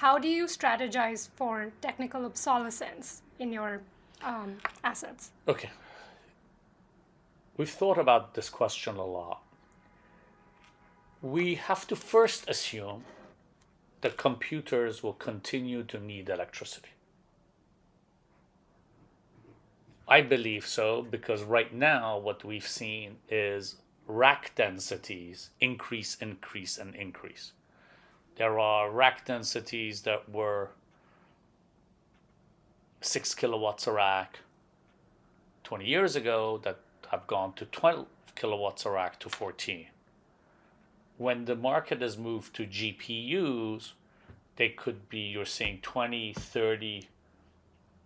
how do you strategize for technical obsolescence in your assets? Okay. We've thought about this question a lot. We have to first assume that computers will continue to need electricity. I believe so because right now what we've seen is rack densities increase. There are rack densities that were 6 kilowatts a rack 20 years ago that have gone to 12 kilowatts a rack to 14. When the market has moved to GPUs, they could be, you're seeing 20, 30,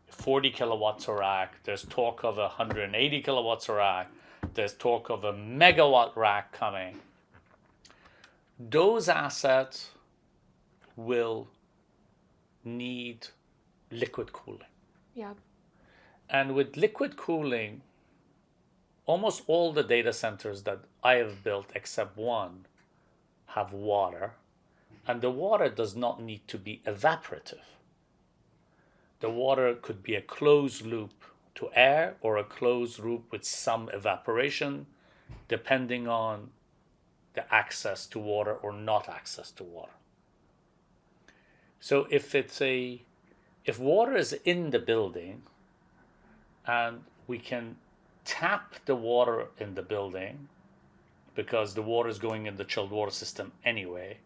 40 kilowatts a rack. There's talk of 180 kilowatts a rack. There's talk of a megawatt rack coming. Those assets will need liquid cooling. Yeah. And with liquid cooling, almost all the data centers that I have built, except one, have water. And the water does not need to be evaporative. The water could be a closed loop to air or a closed loop with some evaporation, depending on the access to water or not access to water. So if water is in the building and we can tap the water in the building because the water is going in the chilled water system anyway,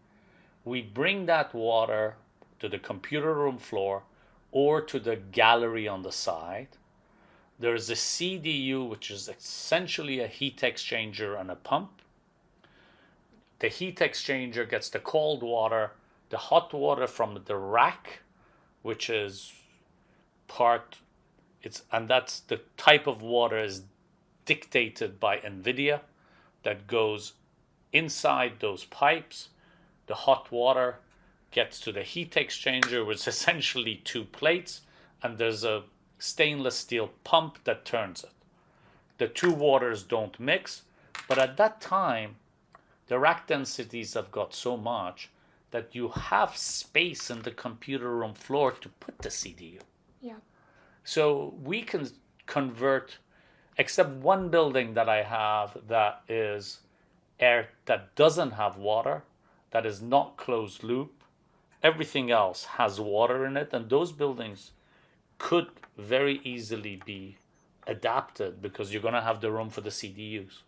we bring that water to the computer room floor or to the gallery on the side. There's a CDU, which is essentially a heat exchanger and a pump. The heat exchanger gets the cold water, the hot water from the rack, which is and that's the type of water is dictated by NVIDIA that goes inside those pipes. The hot water gets to the heat exchanger, which is essentially two plates, and there's a stainless steel pump that turns it. The two waters don't mix, but at that time, the rack densities have got so much that you have space in the computer room floor to put the CDU. Yeah. So we can convert, except one building that I have that is air that doesn't have water, that is not closed loop. Everything else has water in it, and those buildings could very easily be adapted because you're going to have the room for the CDUs.